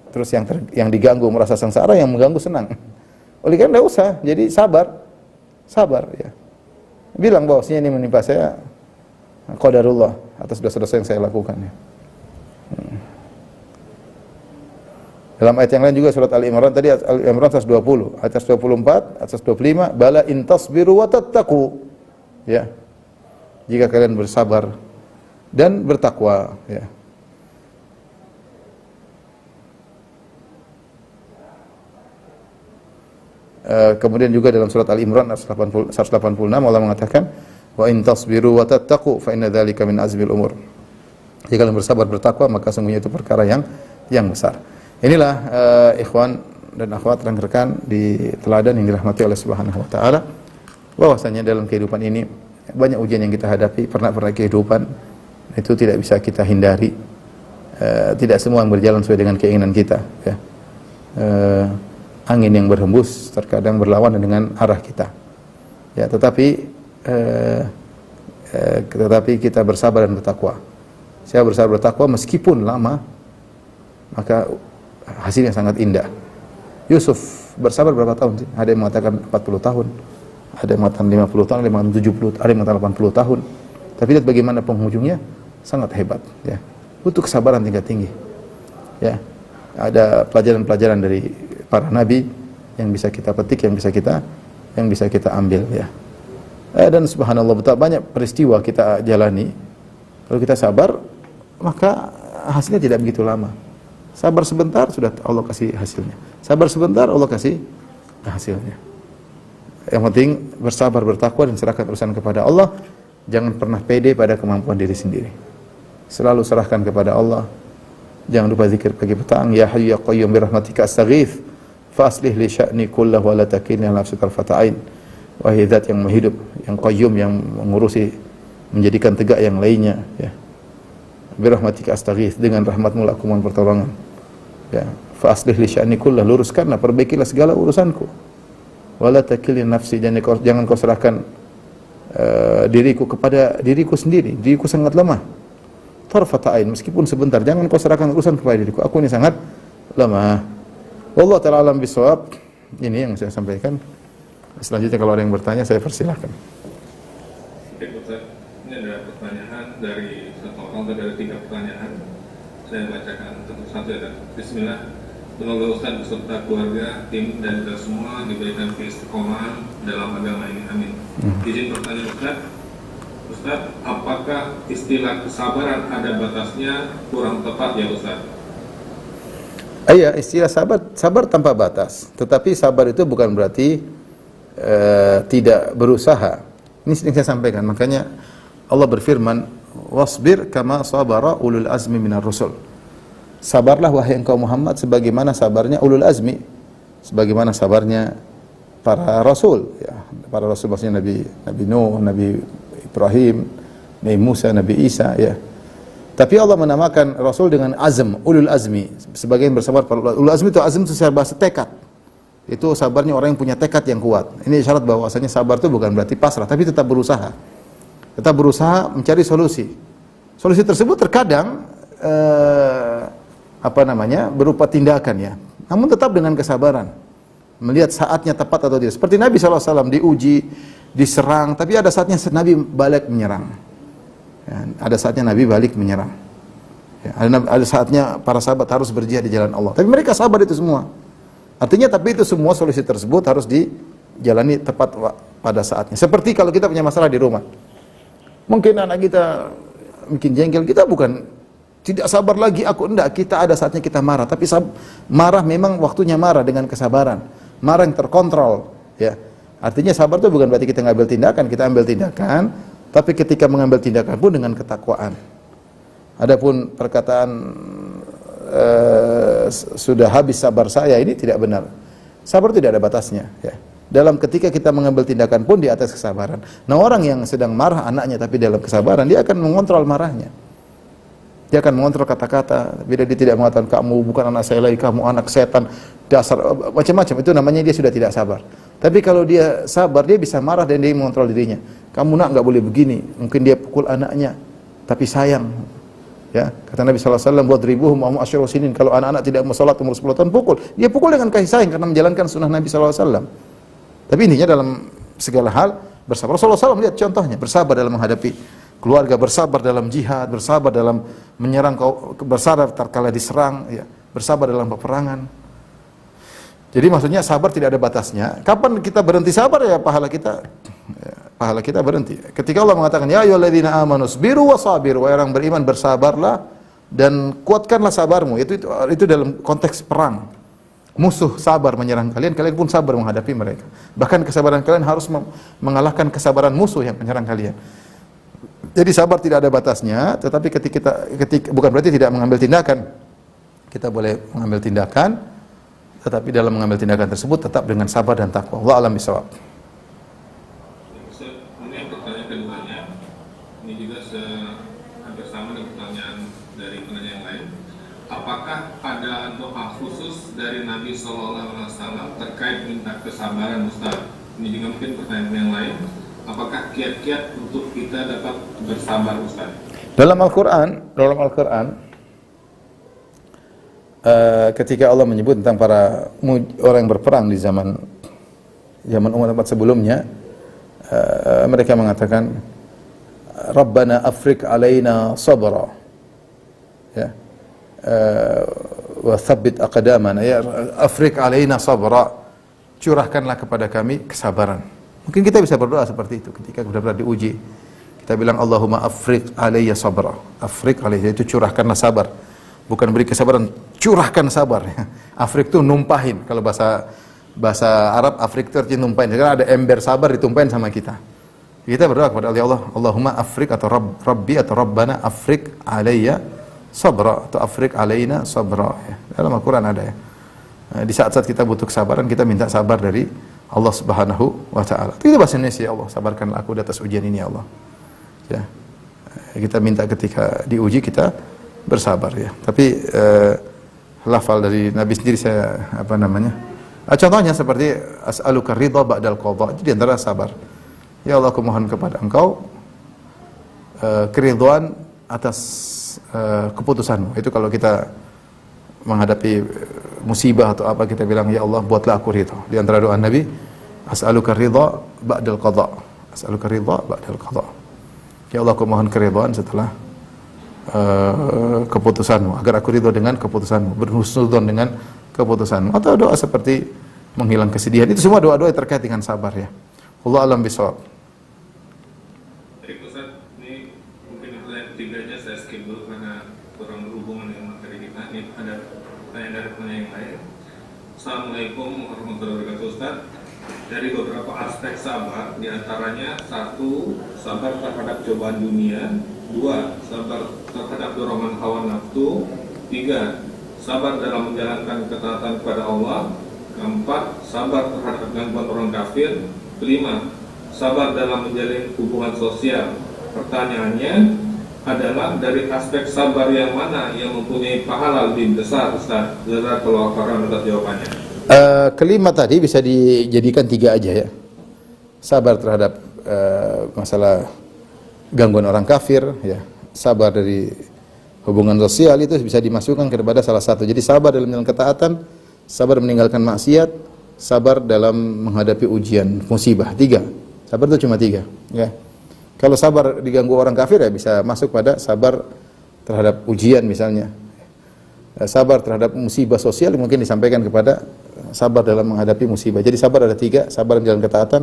terus yang diganggu merasa sengsara, yang mengganggu senang. Oleh karena tidak usah, jadi sabar ya. Bilang bahwasanya ini menimpa saya qadarullah atas dosa-dosa yang saya lakukan ya. Dalam ayat yang lain juga surat Al-Imran tadi, Al-Imran 120, ayat 124, ayat 125, bala in tasbiru wa tattaqu. Ya. Jika kalian bersabar dan bertakwa ya. Kemudian juga dalam surat Al-Imran 186 Allah mengatakan, wa in tasbiru wa tattaqu fa inna dzalika min azmil umur. Jika kalian bersabar bertakwa, maka sungguhnya itu perkara yang besar. Inilah ikhwan dan akhwat rekan-rekan di teladan yang dirahmati oleh Subhanahu wa taala, bahwasanya dalam kehidupan ini banyak ujian yang kita hadapi, pernah kehidupan itu tidak bisa kita hindari. Tidak semua yang berjalan sesuai dengan keinginan kita ya. Angin yang berhembus terkadang berlawanan dengan arah kita. Ya, tetapi kita bersabar dan bertakwa. Saya bersabar bertakwa meskipun lama, maka hasilnya sangat indah. Yusuf bersabar berapa tahun sih? Ada yang mengatakan 40 tahun, ada yang mengatakan 50 tahun, ada yang mengatakan 70, ada yang mengatakan 80 tahun. Tapi lihat bagaimana penghujungnya, sangat hebat ya. Butuh kesabaran tingkat tinggi. Ya. Ada pelajaran-pelajaran dari para nabi yang bisa kita petik, yang bisa kita yang bisa kita ambil ya. Dan subhanallah betapa banyak peristiwa kita jalani. Kalau kita sabar, maka hasilnya tidak begitu lama. Sabar sebentar sudah Allah kasih hasilnya. Sabar sebentar Allah kasih hasilnya. Yang penting bersabar, bertakwa dan serahkan urusan kepada Allah. Jangan pernah pede pada kemampuan diri sendiri. Selalu serahkan kepada Allah. Jangan lupa zikir pagi petang. Ya Hayyu ya Qayyum bi rahmatika astaghits fa aslih li sya'ni kullahu wa la takilni ala nafsi tarfata ain. Wahai zat yang hidup, yang qayyum, yang mengurusi, menjadikan tegak yang lainnya ya. Bi rahmatika astaghits, dengan rahmatmu aku mohon pertolongan. Ya, fa aslih li sya'ni kullahu, luruskanlah, perbaikilah segala urusanku. Wa la takilni nafsi, jangan kau serahkan diriku kepada diriku sendiri. Diriku sangat lemah. Tarfata ain, meskipun sebentar, jangan kau serahkan urusan kepada diriku. Aku ini sangat lemah. Wallahu ta'ala alam bisawab. Ini yang saya sampaikan. Selanjutnya kalau ada yang bertanya saya persilahkan. Oke Ustaz, ini ada pertanyaan dari satu orang, dari 3 pertanyaan. Saya bacakan satu-satu ya. Bismillah. Semoga Ustaz beserta keluarga, tim dan kita semua diberikan keistiqomahan dalam agama ini. Amin. Izin bertanya Ustaz, apakah istilah kesabaran ada batasnya? Kurang tepat ya Ustaz? Iya, istilah sabar tanpa batas. Tetapi sabar itu bukan berarti tidak berusaha. Ini sering saya sampaikan. Makanya Allah berfirman, wasbir kama sabara ulul azmi minar rusul. Sabarlah wahai engkau Muhammad sebagaimana sabarnya ulul azmi, sebagaimana sabarnya para rasul ya. Para rasul maksudnya Nabi Nuh, Nabi Ibrahim, Nabi Musa, Nabi Isa ya. Tapi Allah menamakan rasul dengan azm, ulul azmi, sebagian bersabar para ulul azmi. Itu azm itu secara bahasa tekad. Itu sabarnya orang yang punya tekad yang kuat. Ini isyarat bahwasanya sabar itu bukan berarti pasrah, tapi tetap berusaha. Tetap berusaha mencari solusi. Solusi tersebut terkadang berupa tindakan ya. Namun tetap dengan kesabaran. Melihat saatnya tepat atau tidak. Seperti Nabi SAW diuji, diserang, tapi ada saatnya Nabi balik menyerang. Ya, ada saatnya Nabi balik menyerang. Ya, ada saatnya para sahabat harus berjihad di jalan Allah. Tapi mereka sabar itu semua. Artinya tapi itu semua solusi tersebut harus dijalani tepat pada saatnya. Seperti kalau kita punya masalah di rumah. Mungkin anak kita mungkin jengkel, kita bukan tidak sabar lagi, kita ada saatnya kita marah. Tapi marah memang waktunya marah dengan kesabaran. Marah yang terkontrol, ya. Artinya sabar itu bukan berarti kita ngambil tindakan, kita ambil tindakan, tapi ketika mengambil tindakan pun dengan ketakwaan. Adapun perkataan sudah habis sabar saya, ini tidak benar. Sabar tidak ada batasnya, ya. Dalam ketika kita mengambil tindakan pun di atas kesabaran. Nah, orang yang sedang marah anaknya tapi dalam kesabaran, dia akan mengontrol marahnya. Dia akan mengontrol kata-kata. Bila dia tidak mengatakan kamu bukan anak saya lagi, kamu anak setan, dasar macam-macam, itu namanya dia sudah tidak sabar. Tapi kalau dia sabar, dia bisa marah dan dia mengontrol dirinya. Kamu nak nggak boleh begini. Mungkin dia pukul anaknya, tapi sayang. Ya, kata Nabi SAW, wadribuhum wa asyru sinin. Kalau anak-anak tidak mau salat umur 10 tahun, pukul. Dia pukul dengan kasih sayang karena menjalankan sunnah Nabi SAW. Tapi intinya dalam segala hal bersabar. Rasulullah SAW lihat contohnya, bersabar dalam menghadapi keluarga, bersabar dalam jihad, bersabar dalam menyerang, bersabar tatkala diserang, ya, bersabar dalam peperangan. Jadi maksudnya sabar tidak ada batasnya. Kapan kita berhenti sabar ya pahala kita berhenti. Ketika Allah mengatakan ya ayyuhalladzina amanu sabiru wasabiru, wahai orang beriman bersabarlah dan kuatkanlah sabarmu. Itu dalam konteks perang. Musuh sabar menyerang kalian, kalian pun sabar menghadapi mereka. Bahkan kesabaran kalian harus mengalahkan kesabaran musuh yang menyerang kalian. Jadi sabar tidak ada batasnya, tetapi ketika bukan berarti tidak mengambil tindakan. Kita boleh mengambil tindakan, tetapi dalam mengambil tindakan tersebut tetap dengan sabar dan takwa. Allah alam bisawab. Ini pertanyaan keduanya. Ini juga hampir sama dengan pertanyaan dari penanya yang lain. Apakah ada doa khusus dari Nabi SAW terkait minta kesabaran Ustaz? Ini juga mungkin pertanyaan yang lain. Apakah kiat-kiat untuk kita dapat bersabar Ustaz? Dalam Al-Quran, ketika Allah menyebut tentang para orang yang berperang di zaman umat sebelumnya, mereka mengatakan, Rabbana afrik alaina sabra, ya, wa thabbit aqdamana, ya, afrik alaina sabra, curahkanlah kepada kami kesabaran. Mungkin kita bisa berdoa seperti itu ketika benar-benar diuji. Kita bilang Allahumma afriq alayya sabra. Afriq alayya itu curahkanlah sabar. Bukan beri kesabaran, curahkan sabar. Afriq itu numpahin. Kalau bahasa Arab afriq itu artinya numpahin. Karena ada ember sabar ditumpahin sama kita. Kita berdoa kepada Allah, Allahumma afriq atau Rabbi atau Rabbana afriq alayya sabra atau afriq alayna sabra. Dalam Al-Quran ada ya. Di saat-saat kita butuh kesabaran, kita minta sabar dari Allah Subhanahu wa taala. Itu bahasa Indonesia, ya Allah, sabarkanlah aku di atas ujian ini ya Allah. Ya. Kita minta ketika diuji kita bersabar ya. Tapi lafal dari Nabi sendiri saya contohnya seperti as'aluka ridha ba'dal qadha. Itu di antara sabar. Ya Allah, aku mohon kepada Engkau keridhaan atas keputusanmu. Itu kalau kita menghadapi musibah atau apa, kita bilang ya Allah buatlah aku ridha. Di antara doa Nabi, as'aluka ridha ba'dal qadha. As'aluka ridha ba'dal qadha. Ya Allah, aku mohon keridhaan setelah keputusanmu, agar aku ridha dengan keputusanmu, berhusnudzon dengan keputusanmu. Atau doa seperti menghilang kesedihan. Itu semua doa-doa yang terkait dengan sabar ya. Allah alam bisawab. Baik Ustaz, ini mungkin pertanyaan ketiganya saya skip dulu karena kurang berhubungan dengan materi kita. Ini ada pertanyaan dari penanya yang lain. Assalamualaikum warahmatullahi wabarakatuh Ustaz. Dari beberapa aspek sabar, diantaranya 1. Sabar terhadap cobaan dunia. 2. Sabar terhadap dorongan hawa nafsu. 3. Sabar dalam menjalankan ketaatan kepada Allah. 4. Sabar terhadap gangguan orang kafir. 5. Sabar dalam menjalin hubungan sosial. Pertanyaannya adalah dari aspek sabar yang mana yang mempunyai pahala lebih besar Ustaz? Jazakallahu khairan atas jawabannya. Kelima tadi bisa dijadikan 3 aja ya. Sabar terhadap masalah gangguan orang kafir ya. Sabar dari hubungan sosial itu bisa dimasukkan kepada salah satu. Jadi sabar dalam menjalankan ketaatan, sabar meninggalkan maksiat, sabar dalam menghadapi ujian musibah. 3. Sabar itu cuma 3 ya. Kalau sabar diganggu orang kafir ya bisa masuk pada sabar terhadap ujian misalnya. Sabar terhadap musibah sosial mungkin disampaikan kepada sabar dalam menghadapi musibah. Jadi sabar ada 3, sabar menjalankan ketaatan,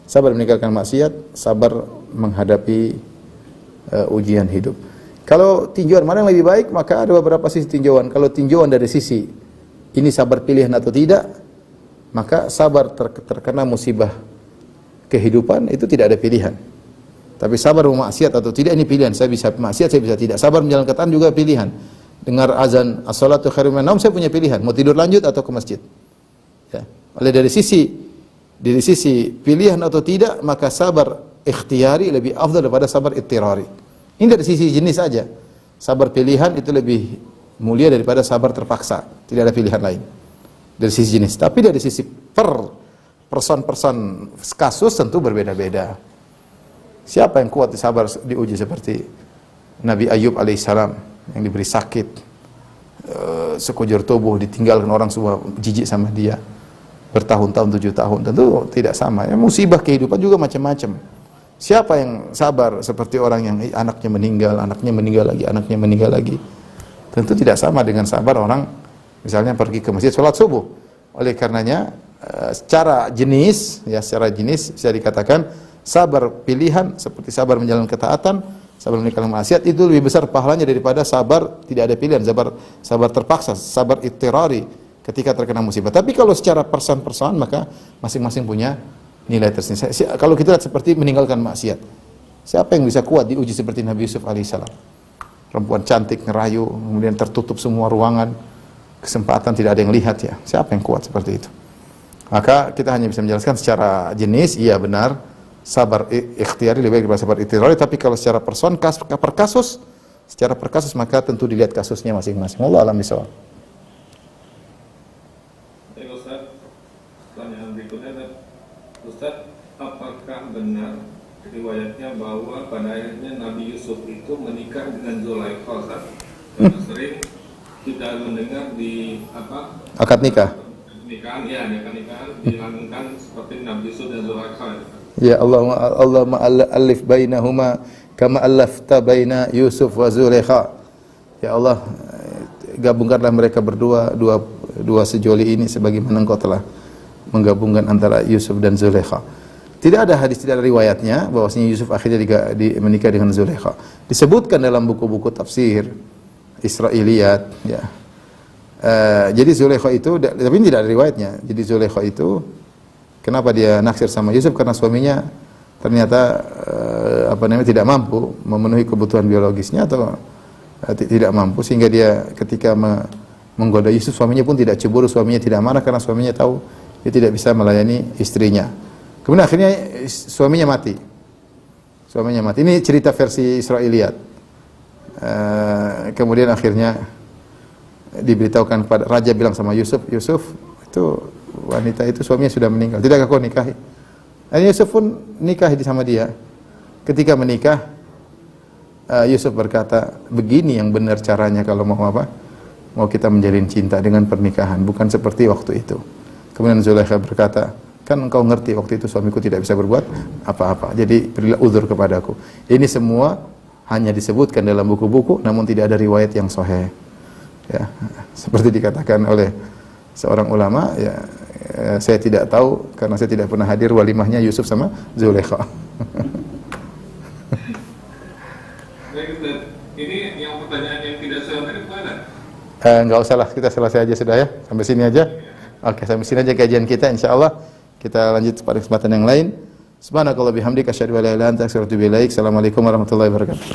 sabar meninggalkan maksiat, sabar menghadapi ujian hidup. Kalau tinjauan mana yang lebih baik, maka ada beberapa sisi tinjauan. Kalau tinjauan dari sisi ini sabar pilihan atau tidak, maka sabar terkena musibah kehidupan itu tidak ada pilihan. Tapi sabar memaksiat atau tidak ini pilihan. Saya bisa maksiat, saya bisa tidak. Sabar menjalankan ketaatan juga pilihan. Dengar azan as-salatu khairum minan naum, saya punya pilihan, mau tidur lanjut atau ke masjid. Ya. Oleh dari sisi pilihan atau tidak, maka sabar ikhtiyari lebih afdal daripada sabar ittirari. Ini dari sisi jenis saja. Sabar pilihan itu lebih mulia daripada sabar terpaksa. Tidak ada pilihan lain. Dari sisi jenis. Tapi dari sisi person kasus tentu berbeda-beda. Siapa yang kuat sabar diuji seperti Nabi Ayub alaihissalam yang diberi sakit sekujur tubuh, ditinggalkan orang semua jijik sama dia bertahun-tahun, 7 tahun, tentu tidak sama ya. Musibah kehidupan juga macam-macam. Siapa yang sabar seperti orang yang anaknya meninggal lagi, tentu tidak sama dengan sabar orang misalnya pergi ke masjid sholat subuh. Oleh karenanya secara jenis bisa dikatakan sabar pilihan seperti sabar menjalankan ketaatan, sabar meninggalkan maksiat itu lebih besar pahalanya daripada sabar tidak ada pilihan, sabar terpaksa, sabar ittirari ketika terkena musibah. Tapi kalau secara person maka masing-masing punya nilai tersendiri. Kalau kita lihat seperti meninggalkan maksiat, siapa yang bisa kuat diuji seperti Nabi Yusuf alaihissalam? Perempuan cantik ngerayu, kemudian tertutup semua ruangan, kesempatan tidak ada yang lihat ya. Siapa yang kuat seperti itu? Maka kita hanya bisa menjelaskan secara jenis, iya benar, sabar ikhtiyari lebih baik daripada sabar ittirari. Tapi kalau secara secara per kasus maka tentu dilihat kasusnya masing-masing. Allah alam bisawab. Ustaz, pertanyaan berikutnya, Ustaz, apakah benar riwayatnya bahwa pada akhirnya Nabi Yusuf itu menikah dengan Zulaikha, Ustaz? Karena sering kita mendengar di akad nikah. Nikahan dilakukan seperti Nabi Yusuf dan Zulaikha. Ya Allahumma alif bainahuma kama alafta baina Yusuf wa Zulaikha. Ya Allah, gabungkanlah mereka berdua dua sejoli ini sebagaimana Engkau telah menggabungkan antara Yusuf dan Zulaikha. Tidak ada hadis, tidak ada riwayatnya bahwasanya Yusuf akhirnya menikah dengan Zulaikha. Disebutkan dalam buku-buku tafsir Israiliyat, ya. Jadi Zulaikha itu, tapi tidak ada riwayatnya. Jadi Zulaikha itu kenapa dia naksir sama Yusuf, karena suaminya ternyata tidak mampu memenuhi kebutuhan biologisnya atau tidak mampu, sehingga dia ketika menggoda Yusuf, suaminya pun tidak cemburu, suaminya tidak marah karena suaminya tahu dia tidak bisa melayani istrinya. Kemudian akhirnya suaminya mati. Suaminya mati. Ini cerita versi Israiliyat. Kemudian akhirnya diberitahukan kepada raja, bilang sama Yusuf, Yusuf, itu wanita itu suaminya sudah meninggal, tidakkah kau nikahi? Yusuf pun nikah sama dia. Ketika menikah, Yusuf berkata, begini yang benar caranya kalau mau apa? Mau kita menjalin cinta dengan pernikahan, bukan seperti waktu itu. Kemudian Zulaikha berkata, kan engkau ngerti waktu itu suamiku tidak bisa berbuat apa-apa, jadi berilah uzur kepadaku. Ini semua hanya disebutkan dalam buku-buku, namun tidak ada riwayat yang sahih. Ya, seperti dikatakan oleh seorang ulama, ya, saya tidak tahu karena saya tidak pernah hadir walimahnya Yusuf sama Zulaikha. Ini yang pertanyaan yang tidak sahih tadi mana? Enggak usah lah, kita selesai aja sudah ya. Sampai sini aja. Oke, sampai sini aja kajian kita, insyaallah. Kita lanjut pada kesempatan yang lain. Subhanakallah bihamdika asyhadu an la ilaha illa anta astaghfiruka wa atubu ilaik. Assalamualaikum warahmatullahi wabarakatuh.